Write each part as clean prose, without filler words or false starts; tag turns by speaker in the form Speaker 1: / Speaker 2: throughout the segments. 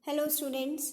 Speaker 1: Hello students.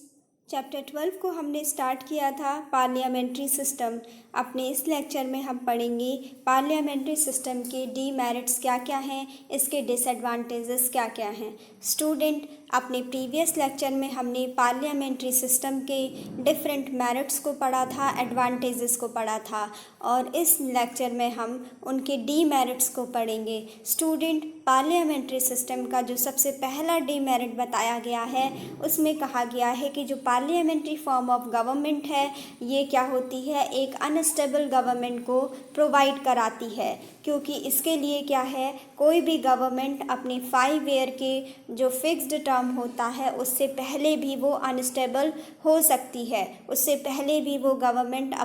Speaker 1: Chapter 12 को हमने start किया था पार्लियामेंट्री सिस्टम। अपने इस लेक्चर में हम पढ़ेंगे पार्लियामेंट्री सिस्टम के डीमेरिट्स क्या क्या हैं, इसके डिसएडवांटेजेस क्या क्या हैं। स्टूडेंट, अपने प्रीवियस लेक्चर में हमने पार्लियामेंट्री सिस्टम के डिफरेंट मेरिट्स को पढ़ा था, एडवांटेजेस को पढ़ा था, और इस लेक्चर में हम उनके डीमेरिट्स को पढ़ेंगे। स्टूडेंट, पार्लियामेंट्री सिस्टम का जो सबसे पहला डीमेरिट बताया गया है उसमें कहा गया है कि जो पार्लियामेंट्री फॉर्म ऑफ गवर्नमेंट है ये क्या होती है, एक अनस्टेबल गवर्नमेंट को प्रोवाइड कराती है, क्योंकि इसके लिए क्या है, कोई भी गवर्नमेंट अपने 5 ईयर के जो फिक्स्ड टर्म होता है उससे पहले भी वो अनस्टेबल हो सकती है। उससे पहले भी वो गवर्नमेंट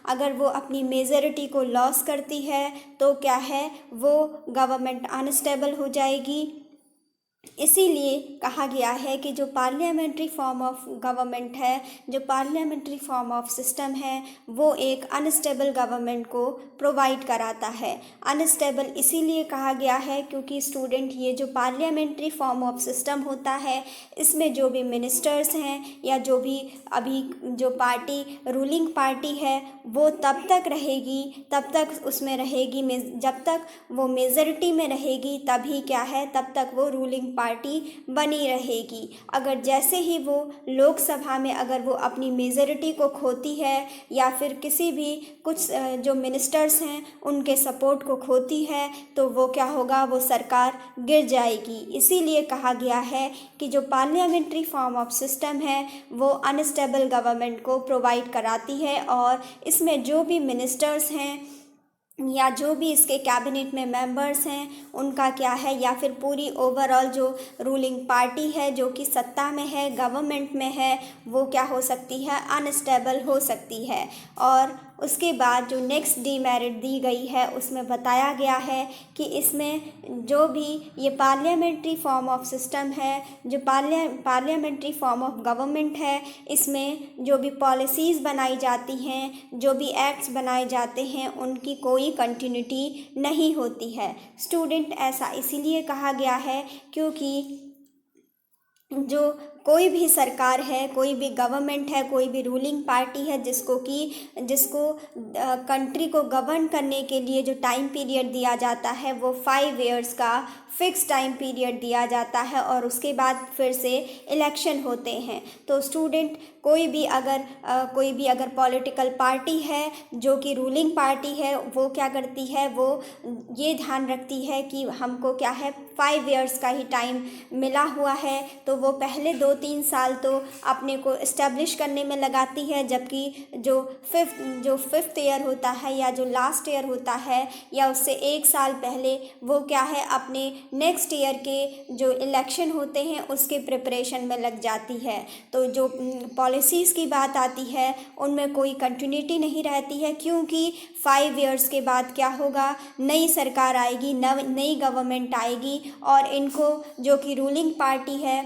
Speaker 1: अगर वो अपनी मेजॉरिटी को लॉस करती है तो क्या है, वो गवर्नमेंट अनस्टेबल हो जाएगी। इसीलिए कहा गया है कि जो पार्लियामेंट्री फॉर्म ऑफ गवर्नमेंट है, जो पार्लियामेंट्री फॉर्म ऑफ सिस्टम है, वो एक अनस्टेबल गवर्नमेंट को प्रोवाइड कराता है। अनस्टेबल इसीलिए कहा गया है क्योंकि स्टूडेंट, ये जो पार्लियामेंट्री फॉर्म ऑफ सिस्टम होता है इसमें जो भी मिनिस्टर्स हैं या जो भी अभी जो पार्टी रूलिंग पार्टी है वो तब तक रहेगी, तब तक उसमें रहेगी, जब तक वो मेजॉरिटी में रहेगी तभी क्या है, तब तक वो रूलिंग पार्टी बनी रहेगी। अगर जैसे ही वो लोकसभा में अगर वो अपनी मेजॉरिटी को खोती है या फिर किसी भी कुछ जो मिनिस्टर्स हैं उनके सपोर्ट को खोती है तो वो क्या होगा, वो सरकार गिर जाएगी। इसीलिए कहा गया है कि जो पार्लियामेंट्री फॉर्म ऑफ सिस्टम है वो अनस्टेबल गवर्नमेंट को प्रोवाइड कराती है, और इसमें जो भी मिनिस्टर्स हैं या जो भी इसके कैबिनेट में मेंबर्स हैं उनका क्या है, या फिर पूरी ओवरऑल जो रूलिंग पार्टी है जो कि सत्ता में है, गवर्नमेंट में है, वो क्या हो सकती है, अनस्टेबल हो सकती है। और उसके बाद जो नेक्स्ट डीमेरिट दी गई है उसमें बताया गया है कि इसमें जो भी ये पार्लियामेंट्री फॉर्म ऑफ सिस्टम है, जो पार्लियामेंट्री फॉर्म ऑफ गवर्नमेंट है, इसमें जो भी पॉलिसीज़ बनाई जाती हैं, जो भी एक्ट्स बनाए जाते हैं, उनकी कोई कंटिन्यूटी नहीं होती है। स्टूडेंट, ऐसा इसीलिए कहा गया है क्योंकि जो कोई भी सरकार है, कोई भी गवर्नमेंट है, कोई भी रूलिंग पार्टी है जिसको कंट्री को गवर्न करने के लिए जो टाइम पीरियड दिया जाता है वो 5 इयर्स का फिक्स टाइम पीरियड दिया जाता है, और उसके बाद फिर से इलेक्शन होते हैं। तो स्टूडेंट, कोई भी अगर पॉलिटिकल पार्टी है जो कि रूलिंग पार्टी है वो क्या करती है, वो ये ध्यान रखती है कि हमको क्या है, 5 इयर्स का ही टाइम मिला हुआ है, तो वो पहले 2-3 साल तो अपने को इस्टेब्लिश करने में लगाती है, जबकि जो फिफ्थ ईयर होता है या जो लास्ट ईयर होता है या उससे 1 साल पहले वो क्या है, अपने नेक्स्ट ईयर के जो इलेक्शन होते हैं उसके प्रिपरेशन में लग जाती है। तो जो पॉलिसीज़ की बात आती है उनमें कोई कंटिन्यूटी नहीं रहती है, क्योंकि 5 इयर्स के बाद क्या होगा, नई सरकार आएगी, नई गवर्नमेंट आएगी, और इनको जो कि रूलिंग पार्टी है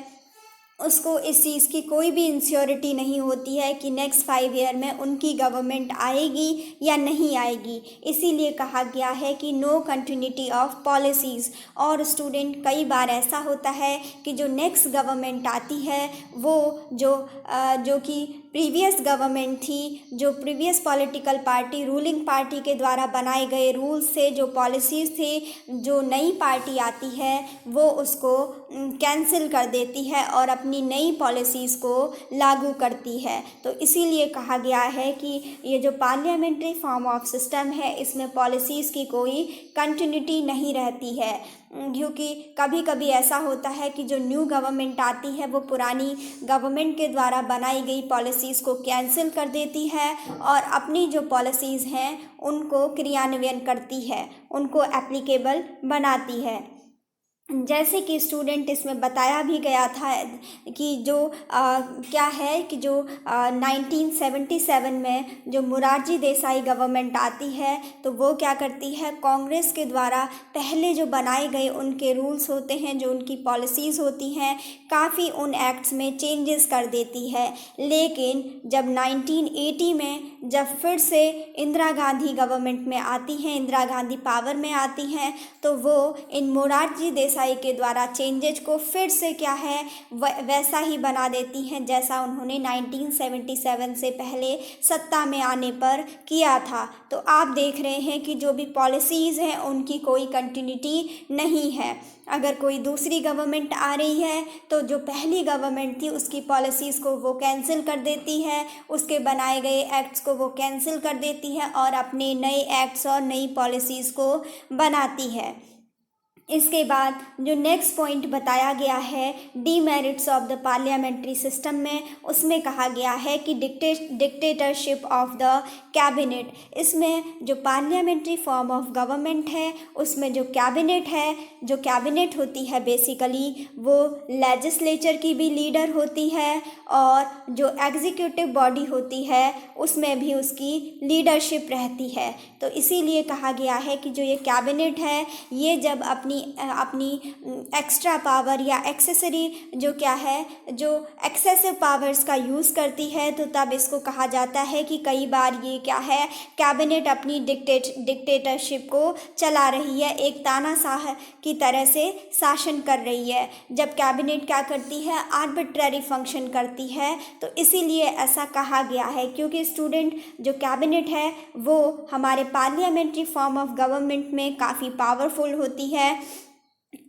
Speaker 1: उसको इस चीज़ की कोई भी इंश्योरिटी नहीं होती है कि नेक्स्ट 5 ईयर में उनकी गवर्नमेंट आएगी या नहीं आएगी। इसीलिए कहा गया है कि नो कंटिन्यूटी ऑफ पॉलिसीज़। और स्टूडेंट, कई बार ऐसा होता है कि जो नेक्स्ट गवर्नमेंट आती है वो जो कि प्रीवियस गवर्नमेंट थी, जो previous political party ruling party के द्वारा बनाए गए रूल्स से जो पॉलिसीज़ थे, जो नई पार्टी आती है वो उसको कैंसिल कर देती है और अपनी नई पॉलिसीज़ को लागू करती है। तो इसीलिए कहा गया है कि ये जो पार्लियामेंट्री फॉर्म ऑफ सिस्टम है इसमें पॉलिसीज़ की कोई कंटिन्यूटी नहीं रहती है, क्योंकि कभी कभी ऐसा होता है कि जो न्यू गवर्नमेंट आती है वो पुरानी गवर्नमेंट के द्वारा बनाई गई पॉलिसीज़ को कैंसिल कर देती है और अपनी जो पॉलिसीज़ हैं उनको क्रियान्वयन करती है, उनको एप्लीकेबल बनाती है। जैसे कि स्टूडेंट, इसमें बताया भी गया था कि जो क्या है कि जो 1977 में जो मोरारजी देसाई गवर्नमेंट आती है तो वो क्या करती है, कांग्रेस के द्वारा पहले जो बनाए गए उनके रूल्स होते हैं, जो उनकी पॉलिसीज़ होती हैं, काफ़ी उन एक्ट्स में चेंजेस कर देती है। लेकिन जब 1980 में जब फिर से इंदिरा गांधी गवर्नमेंट में आती हैं, इंदिरा गांधी पावर में आती हैं, तो वो इन मोरारजी देसाई आईएसआई के द्वारा चेंजेज को फिर से क्या है वैसा ही बना देती हैं जैसा उन्होंने 1977 से पहले सत्ता में आने पर किया था। तो आप देख रहे हैं कि जो भी पॉलिसीज़ हैं उनकी कोई कंटिन्यूटी नहीं है। अगर कोई दूसरी गवर्नमेंट आ रही है तो जो पहली गवर्नमेंट थी उसकी पॉलिसीज़ को वो कैंसिल कर देती है, उसके बनाए गए एक्ट्स को वो कैंसिल कर देती है और अपने नए एक्ट्स और नई पॉलिसीज़ को बनाती है। इसके बाद जो नेक्स्ट पॉइंट बताया गया है demerits of the parliamentary system में, उसमें कहा गया है कि डिक्टेटरशिप ऑफ द कैबिनेट। इसमें जो पार्लियामेंट्री फॉर्म ऑफ गवर्नमेंट है उसमें जो कैबिनेट है, जो कैबिनेट होती है बेसिकली वो लेजिस्लेचर की भी लीडर होती है और जो एग्जीक्यूटिव बॉडी होती है उसमें भी उसकी लीडरशिप रहती है। तो इसीलिए कहा गया है कि जो ये कैबिनेट है ये जब अपनी एक्स्ट्रा पावर या एक्सेसरी जो क्या है जो एक्सेसिव पावर्स का यूज़ करती है तो तब इसको कहा जाता है कि कई बार ये क्या है कैबिनेट अपनी डिक्टेटरशिप को चला रही है, एक तानाशाह की तरह से शासन कर रही है। जब कैबिनेट क्या करती है आर्बिट्ररी फंक्शन करती है, तो इसीलिए ऐसा कहा गया है क्योंकि स्टूडेंट जो कैबिनेट है वो हमारे पार्लियामेंट्री फॉर्म ऑफ गवर्नमेंट में काफ़ी पावरफुल होती है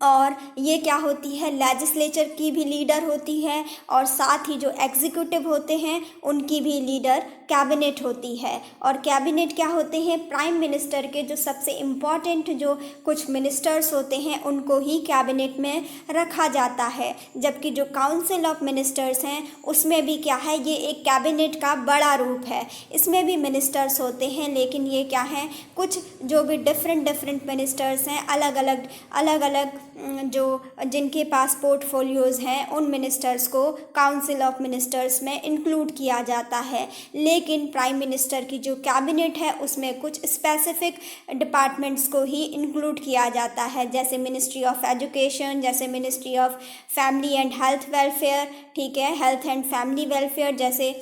Speaker 1: और ये क्या होती है लेजिस्लेचर की भी लीडर होती है और साथ ही जो एग्जीक्यूटिव होते हैं उनकी भी लीडर कैबिनेट होती है। और कैबिनेट क्या होते हैं प्राइम मिनिस्टर के जो सबसे इम्पॉर्टेंट जो कुछ मिनिस्टर्स होते हैं उनको ही कैबिनेट में रखा जाता है, जबकि जो काउंसिल ऑफ मिनिस्टर्स हैं उसमें भी क्या है ये एक कैबिनेट का बड़ा रूप है। इसमें भी मिनिस्टर्स होते हैं लेकिन ये क्या है कुछ जो भी डिफरेंट मिनिस्टर्स हैं अलग अलग जो जिनके पास पोर्टफोलियोज़ हैं उन मिनिस्टर्स को काउंसिल ऑफ मिनिस्टर्स में इंक्लूड किया जाता है। लेकिन प्राइम मिनिस्टर की जो कैबिनेट है उसमें कुछ स्पेसिफिक डिपार्टमेंट्स को ही इंक्लूड किया जाता है, जैसे मिनिस्ट्री ऑफ एजुकेशन, जैसे ministry of family and health welfare, ठीक है, हेल्थ एंड फैमिली वेलफेयर, जैसे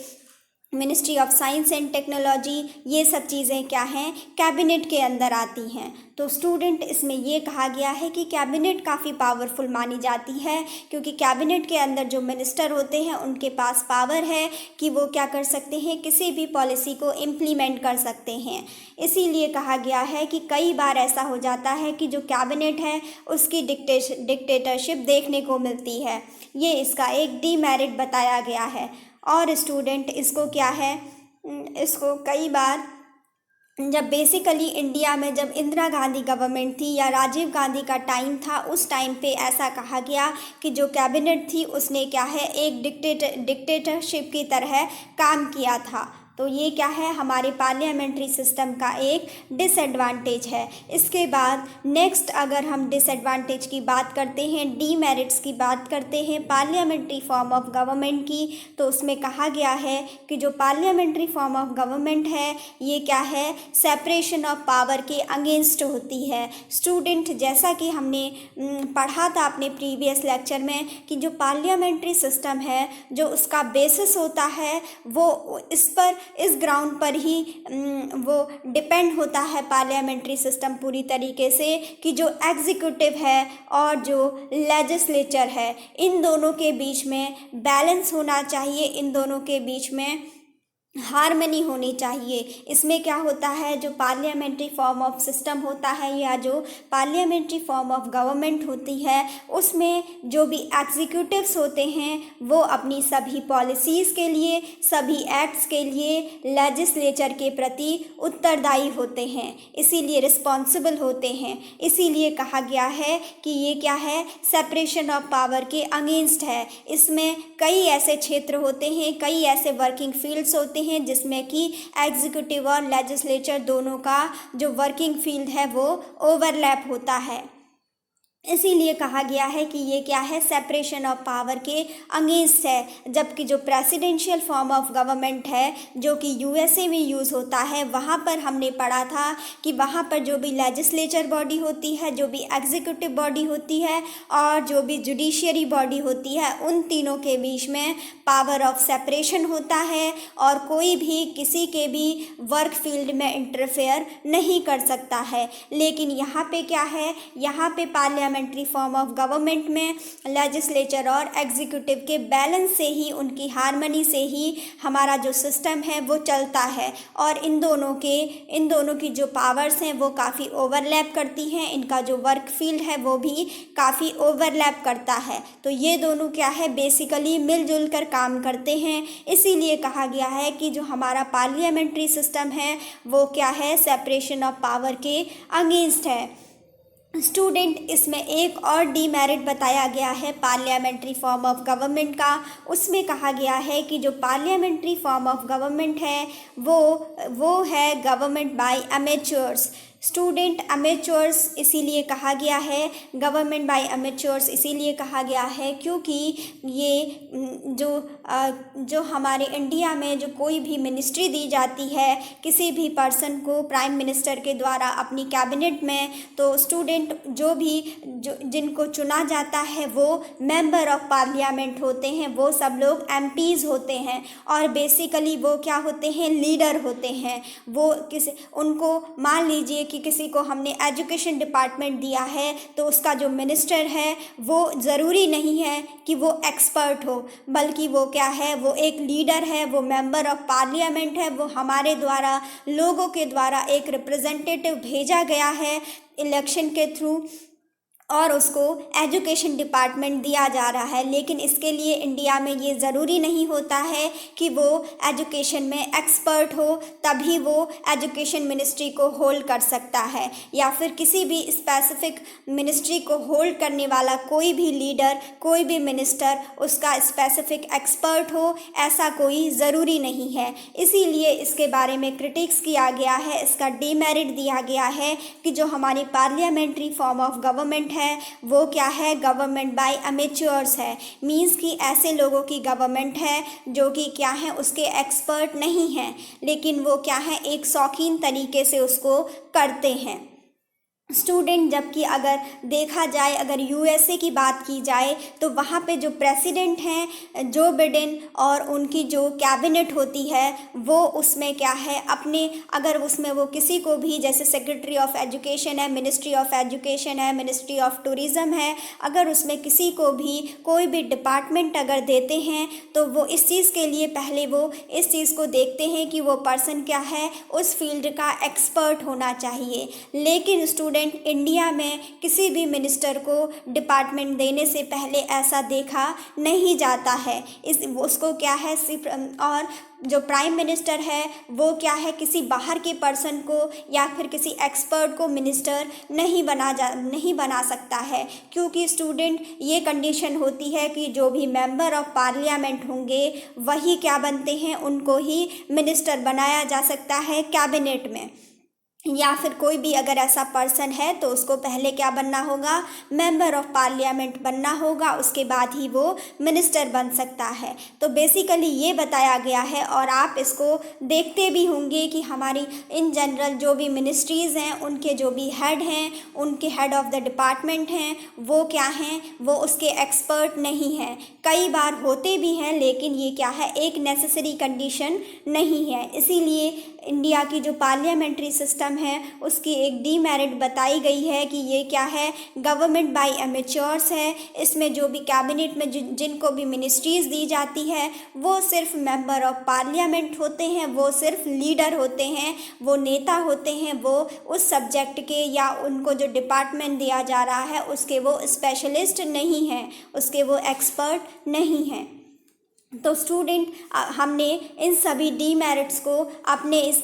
Speaker 1: ministry of science and technology, ये सब चीज़ें क्या हैं कैबिनेट के अंदर आती हैं। तो स्टूडेंट इसमें ये कहा गया है कि कैबिनेट काफ़ी पावरफुल मानी जाती है क्योंकि कैबिनेट के अंदर जो मिनिस्टर होते हैं उनके पास पावर है कि वो क्या कर सकते हैं किसी भी पॉलिसी को इम्प्लीमेंट कर सकते हैं। इसीलिए कहा गया है कि कई बार ऐसा हो जाता है कि जो कैबिनेट है उसकी डिक्टेटरशिप देखने को मिलती है। ये इसका एक डीमेरिट बताया गया है। और स्टूडेंट इसको क्या है इसको कई बार जब बेसिकली इंडिया में जब इंदिरा गांधी गवर्नमेंट थी या राजीव गांधी का टाइम था उस टाइम पे ऐसा कहा गया कि जो कैबिनेट थी उसने क्या है एक डिक्टेटरशिप की तरह काम किया था। तो ये क्या है हमारे पार्लियामेंट्री सिस्टम का एक डिसएडवांटेज है। इसके बाद नेक्स्ट अगर हम डिसएडवांटेज की बात करते हैं, डीमेरिट्स की बात करते हैं पार्लियामेंट्री फॉर्म ऑफ गवर्नमेंट की, तो उसमें कहा गया है कि जो पार्लियामेंट्री फॉर्म ऑफ गवर्नमेंट है ये क्या है सेपरेशन ऑफ पावर के अगेंस्ट होती है। स्टूडेंट जैसा कि हमने पढ़ा था अपने प्रीवियस लेक्चर में कि जो पार्लियामेंट्री सिस्टम है जो उसका बेसिस होता है वो इस ग्राउंड पर ही वो डिपेंड होता है पार्लियामेंट्री सिस्टम पूरी तरीके से कि जो एग्जीक्यूटिव है और जो लेजिस्लेचर है इन दोनों के बीच में बैलेंस होना चाहिए, इन दोनों के बीच में हार्मनी होनी चाहिए। इसमें क्या होता है जो पार्लियामेंट्री फॉर्म ऑफ सिस्टम होता है या जो पार्लियामेंट्री फॉर्म ऑफ गवर्नमेंट होती है उसमें जो भी एग्जीक्यूटिव्स होते हैं वो अपनी सभी पॉलिसीज़ के लिए सभी एक्ट्स के लिए लेजिस्लेचर के प्रति उत्तरदायी होते हैं, इसीलिए रिस्पॉन्सिबल होते हैं। इसीलिए कहा गया है कि ये क्या है सेपरेशन ऑफ पावर के अगेंस्ट है। इसमें कई ऐसे क्षेत्र होते हैं, कई ऐसे वर्किंग फील्ड्स होते हैं जिसमें कि एग्जीक्यूटिव और लेजिस्लेचर दोनों का जो वर्किंग फील्ड है वो ओवरलैप होता है। इसीलिए कहा गया है कि ये क्या है सेपरेशन ऑफ पावर के अगेंस्ट है। जबकि जो प्रेसिडेंशियल फॉर्म ऑफ गवर्नमेंट है जो कि यूएसए में यूज़ होता है वहाँ पर हमने पढ़ा था कि वहाँ पर जो भी लेजिस्लेचर बॉडी होती है, जो भी एग्जीक्यूटिव बॉडी होती है और जो भी जुडिशियरी बॉडी होती है उन तीनों के बीच में पावर ऑफ सेपरेशन होता है और कोई भी किसी के भी वर्क फील्ड में इंटरफेयर नहीं कर सकता है। लेकिन यहाँ पे क्या है, यहाँ पे parliament parliamentary form of government में लेजिस्लेचर और एग्जीक्यूटिव के बैलेंस से ही, उनकी हार्मनी से ही हमारा जो सिस्टम है वो चलता है। और इन दोनों की जो पावर्स हैं वो काफ़ी ओवरलैप करती हैं, इनका जो वर्क फील्ड है वो भी काफ़ी ओवरलैप करता है। तो ये दोनों क्या है, बेसिकली मिलजुल कर काम करते हैं। इसीलिए कहा गया है कि जो हमारा पार्लियामेंट्री सिस्टम है वो क्या है, सेपरेशन ऑफ पावर के अगेंस्ट है। स्टूडेंट, इसमें एक और डीमेरिट बताया गया है पार्लियामेंट्री फॉर्म ऑफ गवर्नमेंट का। उसमें कहा गया है कि जो पार्लियामेंट्री फॉर्म ऑफ गवर्नमेंट है वो है government by amateurs. Student, amateurs इसीलिए कहा गया है, गवर्नमेंट बाय अमेच्योर्स इसीलिए कहा गया है क्योंकि ये जो हमारे इंडिया में जो कोई भी मिनिस्ट्री दी जाती है किसी भी पर्सन को प्राइम मिनिस्टर के द्वारा अपनी कैबिनेट में, तो स्टूडेंट जिनको चुना जाता है वो मेंबर ऑफ पार्लियामेंट होते हैं, वो सब लोग एमपीज़ होते हैं और बेसिकली वो क्या होते हैं, लीडर होते हैं। वो उनको मान लीजिए कि किसी को हमने एजुकेशन डिपार्टमेंट दिया है तो उसका जो मिनिस्टर है वो ज़रूरी नहीं है कि वो एक्सपर्ट हो, बल्कि वो क्या है, वो एक लीडर है, वो मेंबर ऑफ पार्लियामेंट है, वो हमारे द्वारा, लोगों के द्वारा एक रिप्रेजेंटेटिव भेजा गया है इलेक्शन के थ्रू और उसको एजुकेशन डिपार्टमेंट दिया जा रहा है। लेकिन इसके लिए इंडिया में ये ज़रूरी नहीं होता है कि वो एजुकेशन में एक्सपर्ट हो तभी वो एजुकेशन मिनिस्ट्री को होल्ड कर सकता है, या फिर किसी भी स्पेसिफिक मिनिस्ट्री को होल्ड करने वाला कोई भी लीडर, कोई भी मिनिस्टर उसका स्पेसिफिक एक्सपर्ट हो, ऐसा कोई ज़रूरी नहीं है। इसीलिए इसके बारे में क्रिटिक्स किया गया है, इसका डीमेरिट दिया गया है कि जो हमारी पार्लियामेंट्री फॉर्म ऑफ गवर्नमेंट है वो क्या है, गवर्नमेंट बाय अमेच्योर्स है। मींस कि ऐसे लोगों की गवर्नमेंट है जो कि क्या है, उसके एक्सपर्ट नहीं हैं, लेकिन वो क्या है, एक शौकीन तरीके से उसको करते हैं। स्टूडेंट, जबकि अगर देखा जाए, अगर यूएसए की बात की जाए तो वहाँ पे जो प्रेसिडेंट हैं जो बिडेन और उनकी जो कैबिनेट होती है वो उसमें क्या है, अपने अगर उसमें वो किसी को भी, जैसे सेक्रेटरी ऑफ एजुकेशन है, मिनिस्ट्री ऑफ एजुकेशन है, मिनिस्ट्री ऑफ टूरिज़्म है, अगर उसमें किसी को भी कोई भी डिपार्टमेंट अगर देते हैं तो वो इस चीज़ के लिए पहले वो इस चीज़ को देखते हैं कि वो पर्सन क्या है, उस फील्ड का एक्सपर्ट होना चाहिए। लेकिन स्टूडेंट, इंडिया में किसी भी मिनिस्टर को डिपार्टमेंट देने से पहले ऐसा देखा नहीं जाता है। उसको क्या है, और जो प्राइम मिनिस्टर है वो क्या है, किसी बाहर के पर्सन को या फिर किसी एक्सपर्ट को मिनिस्टर नहीं बना सकता है, क्योंकि स्टूडेंट ये कंडीशन होती है कि जो भी मेंबर ऑफ पार्लियामेंट होंगे वही क्या बनते हैं, उनको ही मिनिस्टर बनाया जा सकता है कैबिनेट में। या फिर कोई भी अगर ऐसा पर्सन है तो उसको पहले क्या बनना होगा, मेंबर ऑफ पार्लियामेंट बनना होगा, उसके बाद ही वो मिनिस्टर बन सकता है। तो बेसिकली ये बताया गया है और आप इसको देखते भी होंगे कि हमारी इन जनरल जो भी मिनिस्ट्रीज़ हैं उनके जो भी हेड हैं, उनके हेड ऑफ द डिपार्टमेंट हैं, वो क्या हैं, वो उसके एक्सपर्ट नहीं हैं। कई बार होते भी हैं लेकिन ये क्या है, एक नेसेसरी कंडीशन नहीं है। इसीलिए इंडिया की जो पार्लियामेंट्री सिस्टम है उसकी एक डीमेरिट बताई गई है कि ये क्या है, गवर्नमेंट बाय अमेच्योर्स है। इसमें जो भी कैबिनेट में जिनको भी मिनिस्ट्रीज़ दी जाती है वो सिर्फ मेंबर ऑफ पार्लियामेंट होते हैं, वो सिर्फ लीडर होते हैं, वो नेता होते हैं, वो उस सब्जेक्ट के या उनको जो डिपार्टमेंट दिया जा रहा है उसके वो स्पेशलिस्ट नहीं हैं, उसके वो एक्सपर्ट नहीं हैं। तो स्टूडेंट, हमने इन सभी डीमेरिट्स को अपने इस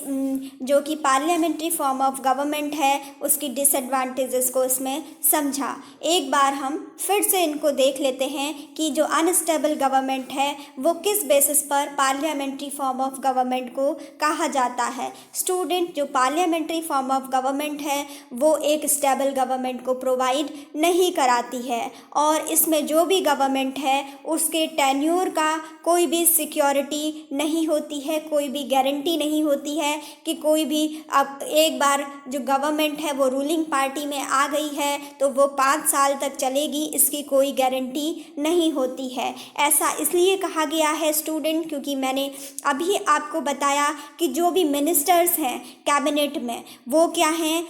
Speaker 1: जो कि पार्लियामेंट्री फॉर्म ऑफ गवर्नमेंट है उसकी डिसएडवांटेजेस को इसमें समझा। एक बार हम फिर से इनको देख लेते हैं कि जो अनस्टेबल गवर्नमेंट है वो किस बेसिस पर पार्लियामेंट्री फॉर्म ऑफ गवर्नमेंट को कहा जाता है। स्टूडेंट, जो पार्लियामेंट्री फॉर्म ऑफ गवर्नमेंट है वो एक स्टेबल गवर्नमेंट को प्रोवाइड नहीं कराती है और इसमें जो भी गवर्नमेंट है उसके टेन्योर का कोई भी सिक्योरिटी नहीं होती है, कोई भी गारंटी नहीं होती है कि कोई भी अब एक बार जो गवर्नमेंट है वो रूलिंग पार्टी में आ गई है तो वो 5 साल तक चलेगी, इसकी कोई गारंटी नहीं होती है। ऐसा इसलिए कहा गया है स्टूडेंट क्योंकि मैंने अभी आपको बताया कि जो भी मिनिस्टर्स हैं कैबिनेट में वो क्या हैं,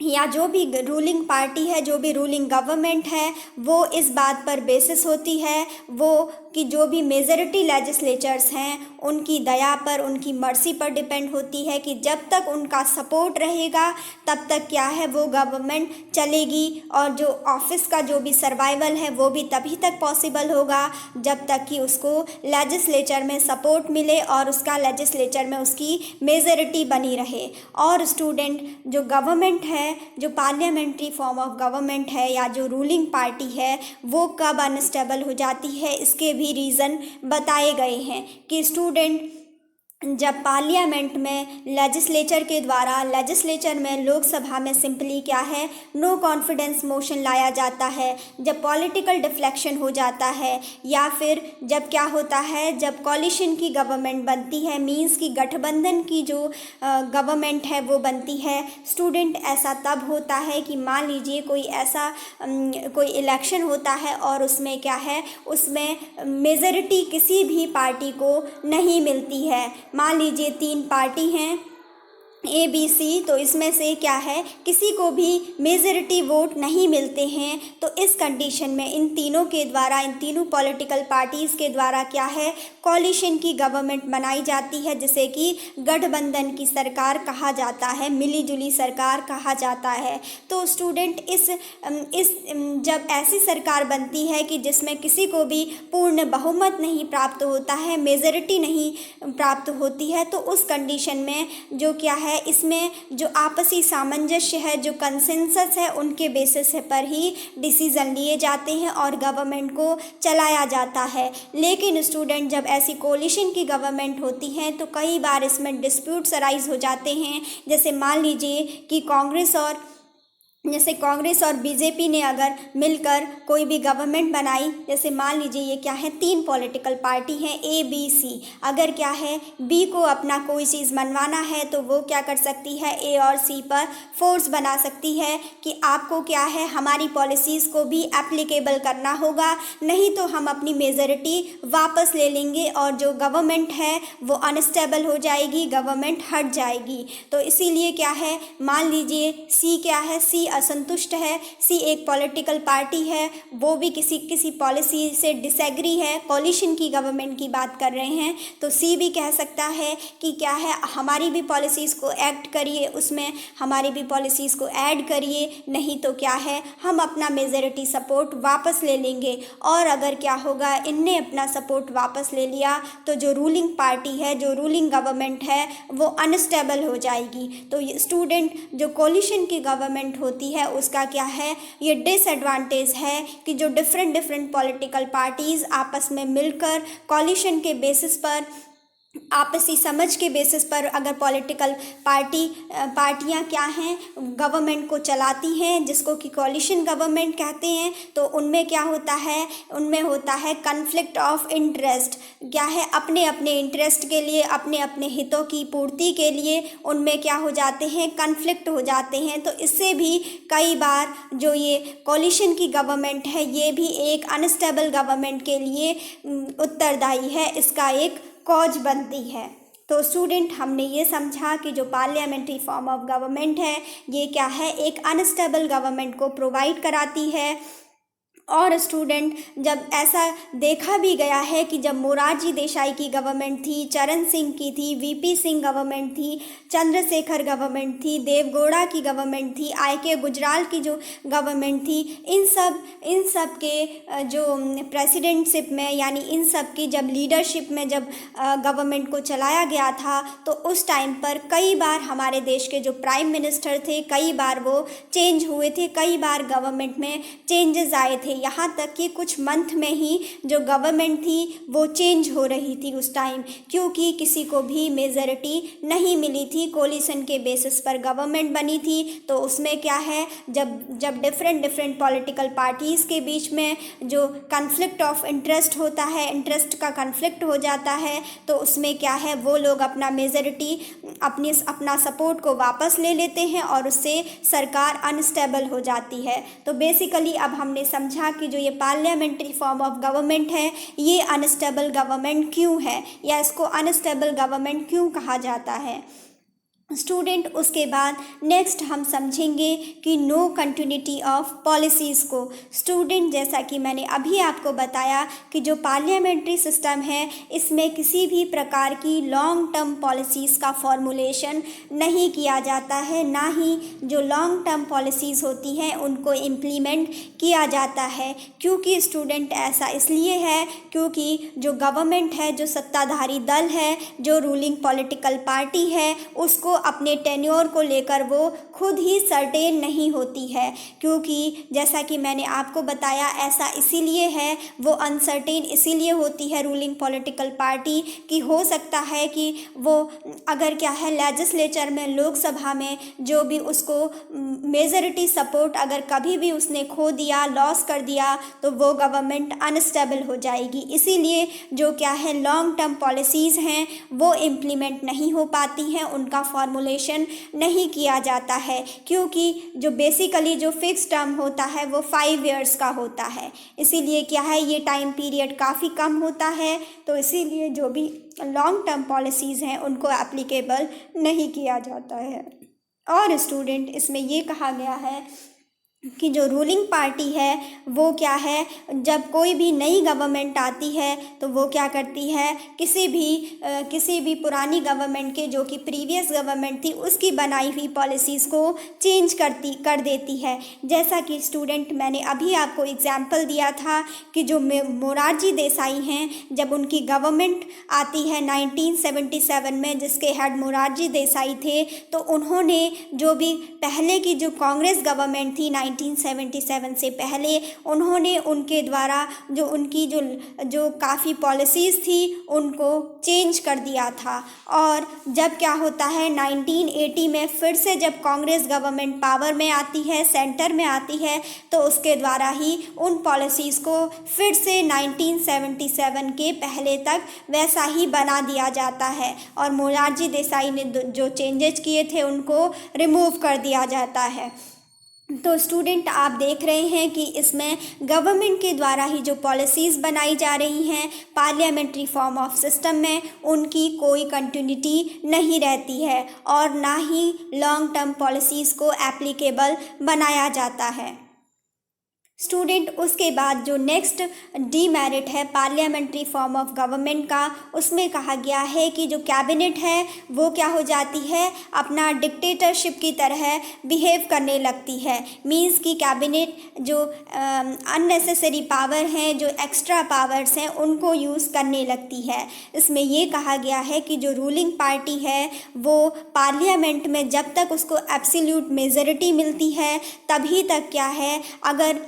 Speaker 1: या जो भी रूलिंग पार्टी है, जो भी रूलिंग गवर्नमेंट है, वो इस बात पर बेसिस होती है वो कि जो भी मेजॉरिटी लेजिस्लेचर्स हैं उनकी दया पर, उनकी मर्सी पर डिपेंड होती है कि जब तक उनका सपोर्ट रहेगा तब तक क्या है वो गवर्नमेंट चलेगी, और जो ऑफिस का जो भी सर्वाइवल है वो भी तभी तक पॉसिबल होगा जब तक कि उसको लेजिस्लेचर में सपोर्ट मिले और उसका लेजिस्लेचर में उसकी मेजॉरिटी बनी रहे। और स्टूडेंट, जो गवर्नमेंट है, जो पार्लियामेंट्री फॉर्म ऑफ गवर्नमेंट है या जो रूलिंग पार्टी है, वो कब अनस्टेबल हो जाती है इसके भी रीज़न बताए गए हैं कि स्टूडेंट, जब पार्लियामेंट में लेजिस्लेचर के द्वारा, लेजिस्लेचर में लोकसभा में सिंपली क्या है, नो कॉन्फिडेंस मोशन लाया जाता है, जब पॉलिटिकल डिफ्लेक्शन हो जाता है, या फिर जब क्या होता है, जब कॉलिशन की गवर्नमेंट बनती है, मींस की गठबंधन की जो गवर्नमेंट है वो बनती है। स्टूडेंट, ऐसा तब होता है कि मान लीजिए कोई ऐसा कोई इलेक्शन होता है और उसमें क्या है, उसमें मेजॉरिटी किसी भी पार्टी को नहीं मिलती है। मान लीजिए 3 पार्टी हैं ABC, तो इसमें से क्या है, किसी को भी मेजॉरिटी वोट नहीं मिलते हैं। तो इस कंडीशन में इन तीनों के द्वारा, इन तीनों पॉलिटिकल पार्टीज़ के द्वारा क्या है, कॉलिशन की गवर्नमेंट बनाई जाती है, जिसे कि गठबंधन की सरकार कहा जाता है, मिलीजुली सरकार कहा जाता है। तो स्टूडेंट, इस जब ऐसी सरकार बनती है कि जिसमें किसी को भी पूर्ण बहुमत नहीं प्राप्त होता है, मेजॉरिटी नहीं प्राप्त होती है, तो उस कंडीशन में जो क्या है, इसमें जो आपसी सामंजस्य है, जो कंसेंसस है, उनके बेसिस पर ही डिसीजन लिए जाते हैं और गवर्नमेंट को चलाया जाता है। लेकिन स्टूडेंट, जब ऐसी कोलिशन की गवर्नमेंट होती है तो कई बार इसमें डिस्प्यूट्स अराइज हो जाते हैं। जैसे मान लीजिए कि कांग्रेस और बीजेपी ने अगर मिलकर कोई भी गवर्नमेंट बनाई, जैसे मान लीजिए ये क्या है, 3 पॉलिटिकल पार्टी हैं ABC, अगर क्या है B को अपना कोई चीज़ मनवाना है तो वो क्या कर सकती है, A और C पर फोर्स बना सकती है कि आपको क्या है, हमारी पॉलिसीज़ को भी एप्लीकेबल करना होगा, नहीं तो हम अपनी मेजॉरिटी वापस ले लेंगे और जो गवर्नमेंट है वो अनस्टेबल हो जाएगी, गवर्नमेंट हट जाएगी। तो इसीलिए क्या है, मान लीजिए C क्या है, C असंतुष्ट है, C एक पॉलिटिकल पार्टी है, वो भी किसी पॉलिसी से डिसएग्री है, कॉलिशन की गवर्नमेंट की बात कर रहे हैं, तो C भी कह सकता है कि क्या है, हमारी भी पॉलिसीज़ को एक्ट करिए, उसमें हमारी भी पॉलिसीज़ को ऐड करिए, नहीं तो क्या है, हम अपना मेजॉरिटी सपोर्ट वापस ले लेंगे। और अगर क्या होगा, इनने अपना सपोर्ट वापस ले लिया तो जो रूलिंग पार्टी है, जो रूलिंग गवर्नमेंट है, वो अनस्टेबल हो जाएगी। तो स्टूडेंट, जो कॉलिशन की गवर्नमेंट होती है उसका क्या है, ये डिसएडवांटेज है कि जो डिफरेंट पॉलिटिकल पार्टीज़ आपस में मिलकर कॉलिशन के बेसिस पर, आपसी समझ के बेसिस पर अगर पॉलिटिकल पार्टियां क्या हैं, गवर्नमेंट को चलाती हैं, जिसको कि कॉलिशन गवर्नमेंट कहते हैं, तो उनमें क्या होता है, उनमें होता है कन्फ्लिक्ट ऑफ इंटरेस्ट। क्या है, अपने अपने इंटरेस्ट के लिए, अपने अपने हितों की पूर्ति के लिए उनमें क्या हो जाते हैं, कन्फ्लिक्ट हो जाते हैं। तो इससे भी कई बार जो ये कॉलिशन की गवर्नमेंट है, ये भी एक अनस्टेबल गवर्नमेंट के लिए उत्तरदायी है, इसका एक कॉज बनती है। तो स्टूडेंट, हमने ये समझा कि जो पार्लियामेंट्री फॉर्म ऑफ गवर्नमेंट है, ये क्या है, एक अनस्टेबल गवर्नमेंट को प्रोवाइड कराती है। और स्टूडेंट, जब ऐसा देखा भी गया है कि जब मोरारजी देसाई की गवर्नमेंट थी, चरण सिंह की थी, VP सिंह गवर्नमेंट थी, चंद्रशेखर गवर्नमेंट थी, देवगौड़ा की गवर्नमेंट थी, IK गुजराल की जो गवर्नमेंट थी, इन सब के जो प्रेसिडेंटशिप में, यानी इन सब की जब लीडरशिप में जब गवर्नमेंट को चलाया गया था, तो उस टाइम पर कई बार हमारे देश के जो प्राइम मिनिस्टर थे, कई बार वो चेंज हुए थे, कई बार गवर्नमेंट में चेंजेस आए थे, यहाँ तक कि कुछ मंथ में ही जो गवर्नमेंट थी वो चेंज हो रही थी उस टाइम, क्योंकि किसी को भी मेजॉरिटी नहीं मिली थी, कोलिशन के बेसिस पर गवर्नमेंट बनी थी। तो उसमें क्या है, जब डिफरेंट पॉलिटिकल पार्टीज़ के बीच में जो कन्फ्लिक्ट ऑफ इंटरेस्ट होता है, इंटरेस्ट का कन्फ्लिक्ट हो जाता है, तो उसमें क्या है, वो लोग अपना मेजॉरिटी, अपना सपोर्ट को वापस ले लेते हैं और उससे सरकार अनस्टेबल हो जाती है। तो बेसिकली अब हमने समझा कि जो ये पार्लियामेंट्री फॉर्म ऑफ गवर्नमेंट है, ये अनस्टेबल गवर्नमेंट क्यों है, या इसको अनस्टेबल गवर्नमेंट क्यों कहा जाता है। स्टूडेंट उसके बाद नेक्स्ट हम समझेंगे कि नो कंटिन्यूटी ऑफ पॉलिसीज़ को। स्टूडेंट जैसा कि मैंने अभी आपको बताया कि जो पार्लियामेंट्री सिस्टम है इसमें किसी भी प्रकार की लॉन्ग टर्म पॉलिसीज़ का फॉर्मुलेशन नहीं किया जाता है, ना ही जो लॉन्ग टर्म पॉलिसीज़ होती हैं उनको इम्प्लीमेंट किया जाता है। क्योंकि स्टूडेंट ऐसा इसलिए है क्योंकि जो गवर्नमेंट है, जो सत्ताधारी दल है, जो रूलिंग पॉलिटिकल पार्टी है, उसको अपने टेन्योर को लेकर वो खुद ही सर्टेन नहीं होती है। क्योंकि जैसा कि मैंने आपको बताया ऐसा इसीलिए है, वो अनसर्टेन इसीलिए होती है रूलिंग पॉलिटिकल पार्टी कि हो सकता है कि वो अगर क्या है लेजिस्लेचर में, लोकसभा में जो भी उसको मेजॉरिटी सपोर्ट अगर कभी भी उसने खो दिया, लॉस कर दिया, तो वो गवर्नमेंट अनस्टेबल हो जाएगी। इसीलिए जो क्या है लॉन्ग टर्म पॉलिसीज़ हैं वो इम्प्लीमेंट नहीं हो पाती हैं, उनका फॉर्मुलेशन नहीं किया जाता है। क्योंकि जो बेसिकली जो फिक्स टर्म होता है वो 5 इयर्स का होता है, इसीलिए क्या है ये टाइम पीरियड काफ़ी कम होता है। तो इसीलिए जो भी लॉन्ग टर्म पॉलिसीज़ हैं उनको एप्लीकेबल नहीं किया जाता है। और स्टूडेंट इसमें ये कहा गया है कि जो रूलिंग पार्टी है वो क्या है, जब कोई भी नई गवर्नमेंट आती है तो वो क्या करती है, किसी भी पुरानी गवर्नमेंट के जो कि प्रीवियस गवर्नमेंट थी उसकी बनाई हुई पॉलिसीज़ को चेंज कर देती है। जैसा कि स्टूडेंट मैंने अभी आपको एग्जांपल दिया था कि जो मोरारजी देसाई हैं, जब उनकी गवर्नमेंट आती है 1977 में, जिसके हेड मोरारजी देसाई थे, तो उन्होंने जो भी पहले की जो कांग्रेस गवर्नमेंट थी 1977 से पहले, उन्होंने उनके द्वारा जो उनकी जो काफ़ी पॉलिसीज़ थी उनको चेंज कर दिया था। और जब क्या होता है 1980 में फिर से जब कांग्रेस गवर्नमेंट पावर में आती है, सेंटर में आती है, तो उसके द्वारा ही उन पॉलिसीज़ को फिर से 1977 के पहले तक वैसा ही बना दिया जाता है और मोरारजी देसाई ने जो चेंजेस किए थे उनको रिमूव कर दिया जाता है। तो स्टूडेंट आप देख रहे हैं कि इसमें गवर्नमेंट के द्वारा ही जो पॉलिसीज़ बनाई जा रही हैं पार्लियामेंट्री फॉर्म ऑफ सिस्टम में, उनकी कोई कंटिन्यूटी नहीं रहती है और ना ही लॉन्ग टर्म पॉलिसीज़ को एप्लीकेबल बनाया जाता है। स्टूडेंट उसके बाद जो नेक्स्ट डीमेरिट है पार्लियामेंट्री फॉर्म ऑफ गवर्नमेंट का, उसमें कहा गया है कि जो कैबिनेट है वो क्या हो जाती है, अपना डिक्टेटरशिप की तरह बिहेव करने लगती है। मींस कि कैबिनेट जो अननेसेसरी पावर हैं, जो एक्स्ट्रा पावर्स हैं, उनको यूज़ करने लगती है। इसमें ये कहा गया है कि जो रूलिंग पार्टी है वो पार्लियामेंट में जब तक उसको एब्सोल्यूट मेजॉरिटी मिलती है तभी तक क्या है, अगर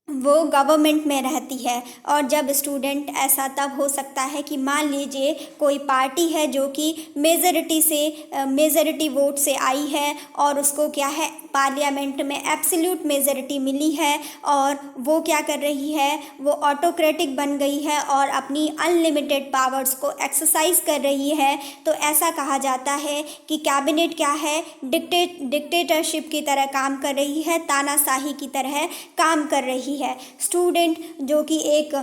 Speaker 1: वो गवर्नमेंट में रहती है। और जब स्टूडेंट ऐसा तब हो सकता है कि मान लीजिए कोई पार्टी है जो कि मेजॉरिटी वोट से आई है और उसको क्या है पार्लियामेंट में एब्सोल्यूट मेजॉरिटी मिली है और वो क्या कर रही है, वो ऑटोक्रेटिक बन गई है और अपनी अनलिमिटेड पावर्स को एक्सरसाइज कर रही है। तो ऐसा कहा जाता है कि कैबिनेट क्या है, डिक्टेटरशिप की तरह काम कर रही है, तानाशाही की तरह काम कर रही है। स्टूडेंट जो कि एक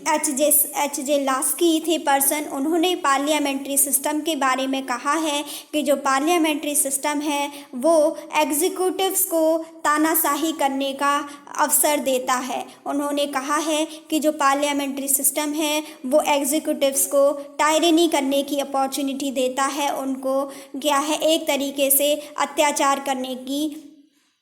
Speaker 1: H J Laski the person, उन्होंने पार्लियामेंट्री सिस्टम के बारे में कहा है कि जो पार्लियामेंट्री सिस्टम है वो एग्जीक्यूटिव्स को तानाशाही करने का अवसर देता है। उन्होंने कहा है कि जो पार्लियामेंट्री सिस्टम है वो एग्जीक्यूटिव्स को टायरनी करने की अपॉर्चुनिटी देता है, उनको क्या है एक तरीके से अत्याचार करने की,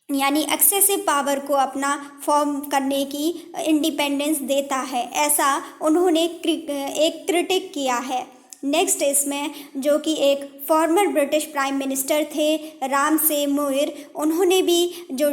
Speaker 1: यानी एक्सेसिव पावर को अपना फॉर्म करने की इंडिपेंडेंस देता है। ऐसा उन्होंने एक क्रिटिक किया है। नेक्स्ट इसमें जो कि एक फॉर्मर ब्रिटिश प्राइम मिनिस्टर थे राम से मोयर, उन्होंने भी जो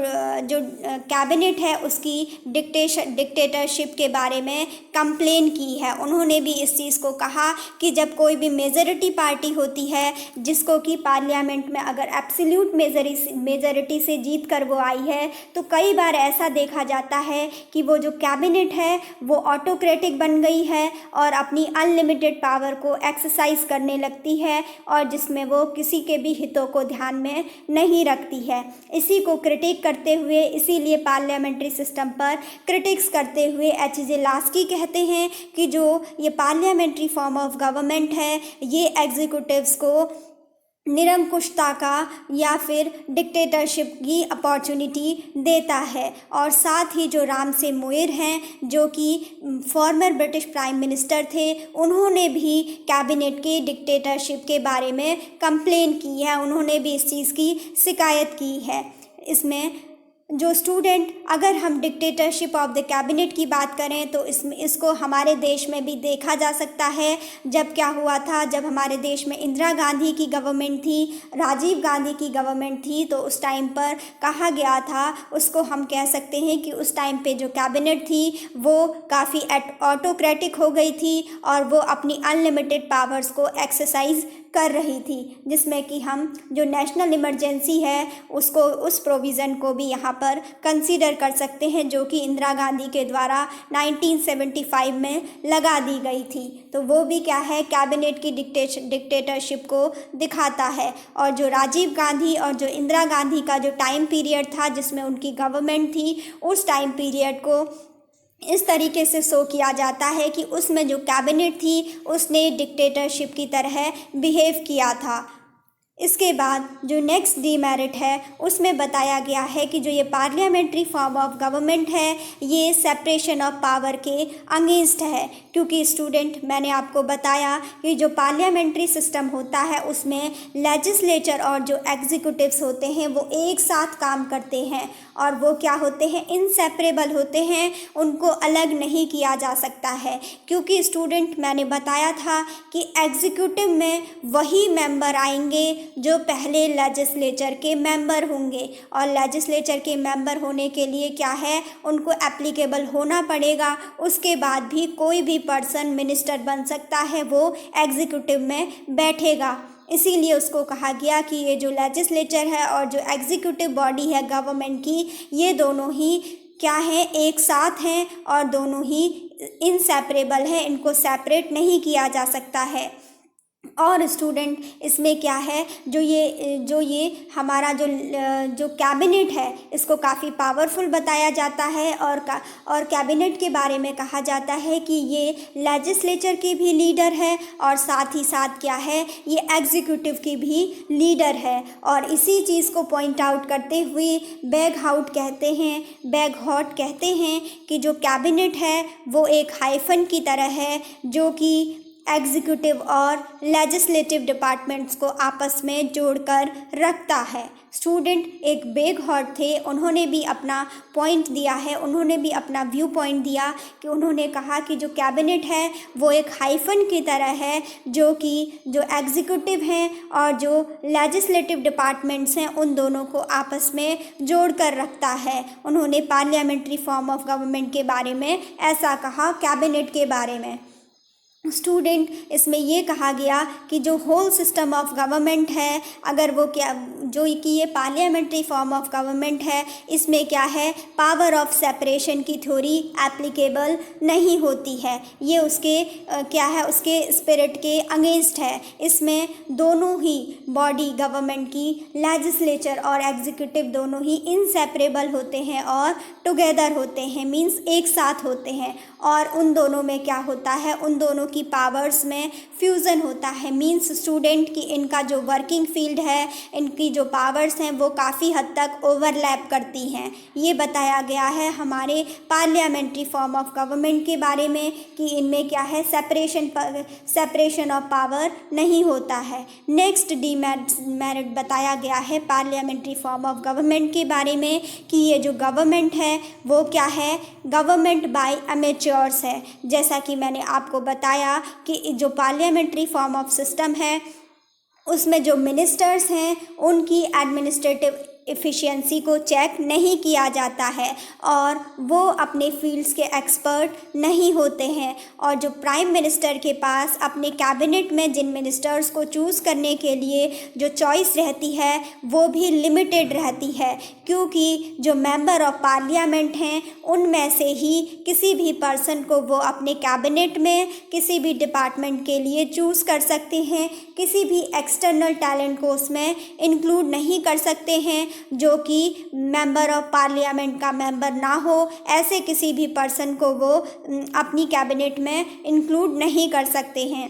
Speaker 1: कैबिनेट है उसकी डिक्टेटरशिप के बारे में कंप्लेन की है। उन्होंने भी इस चीज़ को कहा कि जब कोई भी मेजॉरिटी पार्टी होती है जिसको कि पार्लियामेंट में अगर एब्सोल्यूट मेजॉरिटी से जीत कर वो आई है, तो कई बार ऐसा देखा जाता है कि वो जो कैबिनेट है वो ऑटोक्रेटिक बन गई है और अपनी अनलिमिटेड पावर को एक्सरसाइज करने लगती है और जिसमें वो किसी के भी हितों को ध्यान में नहीं रखती है। इसी को क्रिटिक करते हुए, इसीलिए पार्लियामेंट्री सिस्टम पर क्रिटिक्स करते हुए एच जे लास्की कहते हैं कि जो ये पार्लियामेंट्री फॉर्म ऑफ गवर्नमेंट है ये एग्जीक्यूटिव्स को निरंकुशता का या फिर डिक्टेटरशिप की अपॉर्चुनिटी देता है। और साथ ही जो रामसे मोयर हैं जो कि फॉर्मर ब्रिटिश प्राइम मिनिस्टर थे, उन्होंने भी कैबिनेट के डिक्टेटरशिप के बारे में कंप्लेन की है, उन्होंने भी इस चीज़ की शिकायत की है। इसमें जो स्टूडेंट, अगर हम डिक्टेटरशिप ऑफ द कैबिनेट की बात करें तो इसको हमारे देश में भी देखा जा सकता है। जब क्या हुआ था, जब हमारे देश में इंदिरा गांधी की गवर्नमेंट थी, राजीव गांधी की गवर्नमेंट थी, तो उस टाइम पर कहा गया था, उसको हम कह सकते हैं कि उस टाइम पे जो कैबिनेट थी वो काफ़ी ऑटोक्रेटिक हो गई थी और वो अपनी अनलिमिटेड पावर्स को एक्सरसाइज कर रही थी, जिसमें कि हम जो नेशनल इमरजेंसी है उसको, उस प्रोविज़न को भी यहाँ पर कंसीडर कर सकते हैं, जो कि इंदिरा गांधी के द्वारा 1975 में लगा दी गई थी। तो वो भी क्या है, कैबिनेट की डिक्टेटरशिप को दिखाता है। और जो राजीव गांधी और जो इंदिरा गांधी का जो टाइम पीरियड था जिसमें उनकी गवर्नमेंट थी, उस टाइम पीरियड को इस तरीके से शो किया जाता है कि उसमें जो कैबिनेट थी उसने डिक्टेटरशिप की तरह बिहेव किया था। इसके बाद जो नेक्स्ट डीमेरिट है उसमें बताया गया है कि जो ये पार्लियामेंट्री फॉर्म ऑफ गवर्नमेंट है ये सेपरेशन ऑफ पावर के अगेंस्ट है, क्योंकि स्टूडेंट, मैंने आपको बताया कि जो पार्लियामेंट्री सिस्टम होता है उसमें लेजिस्लेचर और जो एग्जीक्यूटिव्स होते हैं वो एक साथ काम करते हैं और वो क्या होते हैं, इनसेपरेबल होते हैं, उनको अलग नहीं किया जा सकता है। क्योंकि स्टूडेंट, मैंने बताया था कि एग्जीक्यूटिव में वही मेंबर आएंगे जो पहले लेजिस्लेचर के मेंबर होंगे, और लेजिस्लेचर के मेंबर होने के लिए क्या है, उनको एप्लीकेबल होना पड़ेगा। उसके बाद भी कोई भी पर्सन मिनिस्टर बन सकता है, वो एग्जीक्यूटिव में बैठेगा। इसीलिए उसको कहा गया कि ये जो लेजिस्लेचर है और जो एग्जीक्यूटिव बॉडी है गवर्नमेंट की, ये दोनों ही क्या है, एक साथ हैं और दोनों ही इनसेपरेबल है, इनको सेपरेट नहीं किया जा सकता है। और स्टूडेंट, इसमें क्या है, जो ये हमारा जो कैबिनेट है इसको काफ़ी पावरफुल बताया जाता है और कैबिनेट के बारे में कहा जाता है कि ये लेजिस्लेचर के भी लीडर है और साथ ही साथ क्या है, ये एग्जीक्यूटिव की भी लीडर है। और इसी चीज़ को पॉइंट आउट करते हुए बैगहॉट कहते हैं कि जो कैबिनेट है वो एक हाइफन की तरह है जो कि एग्जीक्यूटिव और लेजिस्लेटिव डिपार्टमेंट्स को आपस में जोड़कर रखता है। स्टूडेंट, एक बैगहॉट थे, उन्होंने भी अपना पॉइंट दिया है, उन्होंने भी अपना व्यू पॉइंट दिया कि उन्होंने कहा कि जो कैबिनेट है वो एक हाइफन की तरह है जो कि जो एग्जीक्यूटिव हैं और जो लेजिस्लेटिव डिपार्टमेंट्स हैं उन दोनों को आपस में जोड़कर रखता है। उन्होंने पार्लियामेंट्री फॉर्म ऑफ गवर्नमेंट के बारे में ऐसा कहा, कैबिनेट के बारे में। स्टूडेंट, इसमें ये कहा गया कि जो होल सिस्टम ऑफ गवर्नमेंट है, अगर वो क्या, जो कि ये पार्लियामेंट्री फॉर्म ऑफ गवर्नमेंट है, इसमें क्या है, पावर ऑफ सेपरेशन की थ्योरी एप्लीकेबल नहीं होती है। ये उसके क्या है, उसके स्पिरिट के अगेंस्ट है। इसमें दोनों ही बॉडी गवर्नमेंट की, लेजिस्लेचर और एग्जीक्यूटिव दोनों ही इनसेपरेबल होते हैं और टुगेदर होते हैं, मीन्स एक साथ होते हैं। और उन दोनों में क्या होता है, उन दोनों की पावर्स में फ्यूज़न होता है। मीन्स स्टूडेंट की इनका जो वर्किंग फील्ड है, इनकी जो पावर्स हैं वो काफ़ी हद तक ओवरलैप करती हैं। ये बताया गया है हमारे पार्लियामेंट्री फॉर्म ऑफ गवर्नमेंट के बारे में कि इनमें क्या है, सेपरेशन ऑफ पावर नहीं होता है। नेक्स्ट डीमेरिट बताया गया है पार्लियामेंट्री फॉर्म ऑफ गवर्नमेंट के बारे में कि ये जो गवर्नमेंट है वो क्या है, गवर्नमेंट बाय अमेच्योर्स है। जैसा कि मैंने आपको बताया कि जो पार्लियामेंट्री फॉर्म ऑफ सिस्टम है उसमें जो मिनिस्टर्स हैं उनकी एडमिनिस्ट्रेटिव एफिशिएंसी को चेक नहीं किया जाता है और वो अपने फील्ड्स के एक्सपर्ट नहीं होते हैं। और जो प्राइम मिनिस्टर के पास अपने कैबिनेट में जिन मिनिस्टर्स को चूज़ करने के लिए जो चॉइस रहती है वो भी लिमिटेड रहती है, क्योंकि जो मेंबर ऑफ पार्लियामेंट हैं उनमें से ही किसी भी पर्सन को वो अपने कैबिनेट में किसी भी डिपार्टमेंट के लिए चूज़ कर सकते हैं, किसी भी एक्सटर्नल टैलेंट को उसमें इंक्लूड नहीं कर सकते हैं जो कि मेंबर ऑफ पार्लियामेंट का मेंबर ना हो। ऐसे किसी भी पर्सन को वो अपनी कैबिनेट में इंक्लूड नहीं कर सकते हैं।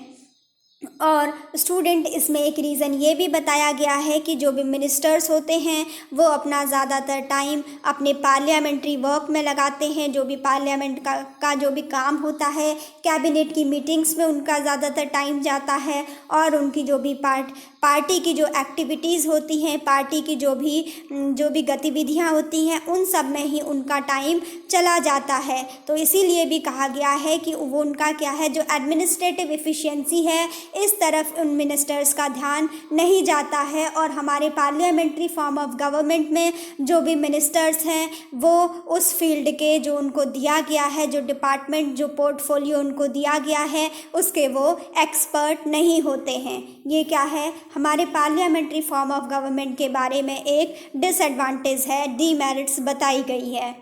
Speaker 1: और स्टूडेंट इसमें एक रीज़न ये भी बताया गया है कि जो भी मिनिस्टर्स होते हैं वो अपना ज़्यादातर टाइम अपने पार्लियामेंट्री वर्क में लगाते हैं। जो भी पार्लियामेंट का जो भी काम होता है, कैबिनेट की मीटिंग्स में उनका ज़्यादातर टाइम जाता है, और उनकी जो भी पार्टी की जो एक्टिविटीज़ होती हैं, पार्टी की जो भी गतिविधियां होती हैं, उन सब में ही उनका टाइम चला जाता है। तो इसीलिए भी कहा गया है कि वो उनका क्या है, जो एडमिनिस्ट्रेटिव एफिशिएंसी है, इस तरफ उन मिनिस्टर्स का ध्यान नहीं जाता है। और हमारे पार्लियामेंट्री फॉर्म ऑफ गवर्नमेंट में जो भी मिनिस्टर्स हैं वो उस फील्ड के जो उनको दिया गया है, जो डिपार्टमेंट, जो पोर्टफोलियो उनको दिया गया है, उसके वो एक्सपर्ट नहीं होते हैं। ये क्या है, हमारे पार्लियामेंट्री फॉर्म ऑफ गवर्नमेंट के बारे में एक डिसएडवांटेज है, डीमेरिट्स बताई गई है।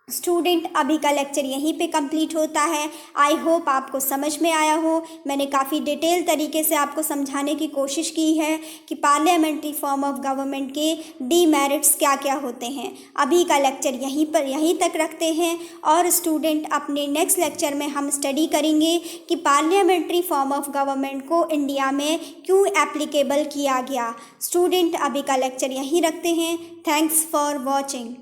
Speaker 1: स्टूडेंट, अभी का लेक्चर यहीं पे कंप्लीट होता है। आई होप आपको समझ में आया हो। मैंने काफ़ी डिटेल तरीके से आपको समझाने की कोशिश की है कि पार्लियामेंट्री फॉर्म ऑफ गवर्नमेंट के डीमेरिट्स क्या क्या होते हैं। अभी का लेक्चर यहीं तक रखते हैं, और स्टूडेंट अपने नेक्स्ट लेक्चर में हम स्टडी करेंगे कि पार्लियामेंट्री फॉर्म ऑफ गवर्नमेंट को इंडिया में क्यों एप्लीकेबल किया गया। स्टूडेंट, अभी का लेक्चर यहीं रखते हैं। Thanks for watching.